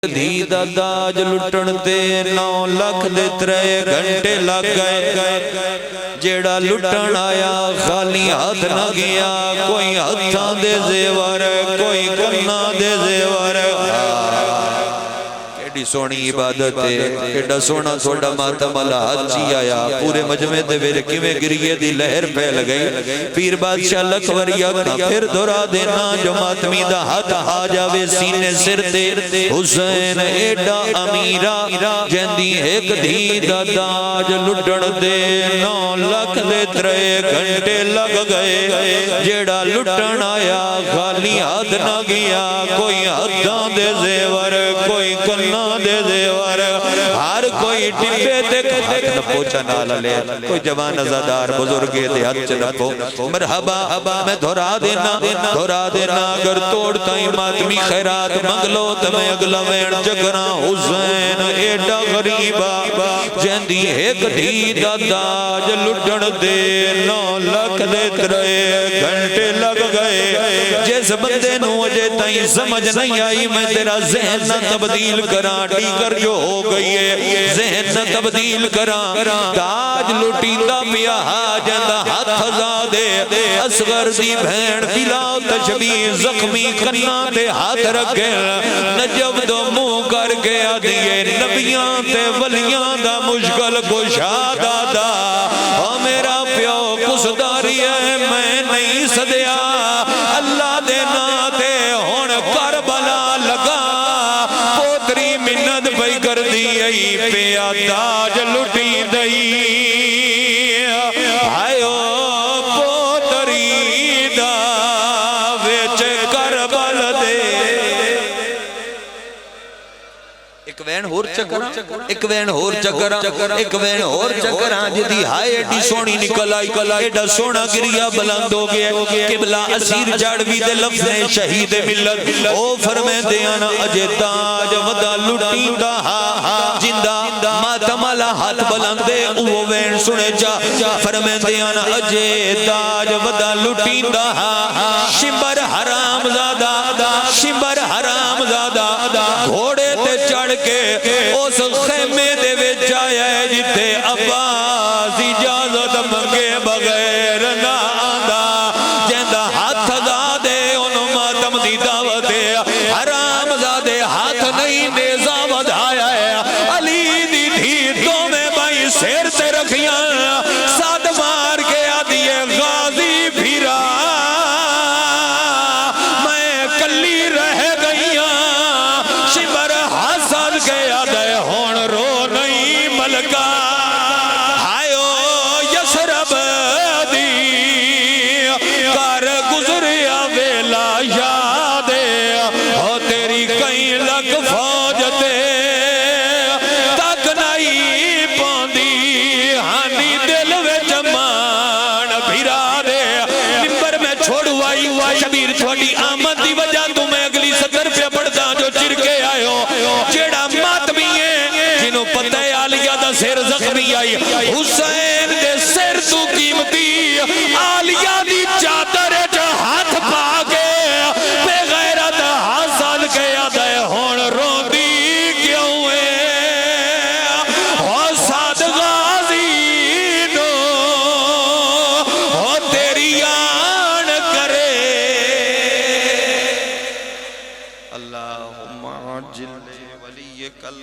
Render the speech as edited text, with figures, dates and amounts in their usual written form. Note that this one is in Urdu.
دھی دا داج لٹن تے 9 لکھ دے 3 گھنٹے لگ گئے جیڑا لٹن آیا خالی ہاتھ نہ گیا کوئی ہتھاں دے زیور کوئی کناں دے زیور ایڈی سونی عبادت ہے ایڈا سونا تھوڑا ماتم اللہ حجی آیا پورے مجمع دے ویرے کیویں گریے دی لہر پھیل گئی پیر بادشاہ لکھوریا کا پھر دورا دینا جو ماتمی دا ہاتھ آ جاوے سینے سر تے حسین ایڈا امیرہ جندی ایک دھی دا داج لٹن دے 9 لکھ دے 3 گھنٹے لگ گئے جیڑا لٹن آیا خالی ہاتھ نہ گیا کوئی ہتھاں دے زیور کوئی کناں دے زیور ہر کوئی ٹپے تے ہاتھ نہ پوچھا نالا لے کوئی جوان ازادار بزرگے دے ہاتھ نپو مرحبا میں دھورا دینا اگر توڑتا ہی ماتمی خیرات منگلو تو میں اگلا وین جگرا حسین ایڈا غریبا جندی ایک دھی دا داج لٹن دے 9 لکھ دے 3 گھنٹے لگ گئے جس بندے نو اجے تائیں سمجھ نہیں آئی میں تیرا ذہن نہ تبدیل کرا ڈیگر جو ہو گئی ہے ذہن نہ تبدیل کرا داج لٹیندہ پیا جندہ ہاتھ زادے اصغر دی بھین بلا تشبیح زخمی کناں تے ہاتھ رکھے نجب دو منہ کر کے آدھیے نبیاں تے ولیاں دا مشکل کشا دادا او میرا پیو کسداری ہے میں نہیں صدیا اللہ دے ناتے ہون کربلا لگا پوتری منت پہ کر دی ای پیا داج لٹی دئی آئیو پوتری دا ویچ کربل دے ایک وین ہور چکرہ جدی ہائے ایڈی سونی نکل آئی ایڈا سونا گریا بلند ہو گیا قبلہ اسیر جاڑوی دے لفظ شہید ملت او فرمے دیانا اجے تاج ودا لٹی دا جندہ ماتمالا ہاتھ بلند دے او وین سنے جا فرمے دیانا اجے تاج ودا لٹی دا شمبر حرام زادہ گھوڑے تے چڑھ کے اس خیمے دے وچ آیا ہے جتے عباس اجازت منگے بغیر نہ آندا جندہ ہاتھ زادے انہوں ماتم دی دعوت حرام زادے ہاتھ نہیں نیزہ ودھایا ہے علی دی دھی تو میں بھائی سیر سے رکھیاں ساتھ مار کے آدھیے غازی پھرا میں کلی رہ گئیاں شمر حسد کے آدھے ہون رو نہیں ملکا آئیو یسرب دی کار گزریا ویلا یادے ہو تیری کئی لگ فوج تے تک نہیں پوندی ہانی دل وچ مان بھیرا دے ممبر میں چھوڑو آئی شبیر چھوڑی آمد دی وجہ تمہیں اگلی سطر پہ پڑھتا جو چرکے آئے ہو جیڑا ماتمی ہے جنہوں پتہ ہے آلیہ دا سیر زخمی آئی حسین دے سیر تو قیمتی آلیہ دی چادر جو ہاتھ پاکے بے غیرت حاصل کے آدھے ہون رو دی کیوں ہے ہو ساتھ غازی نو ہو تیری آن کرے اللہم عجل ولی کل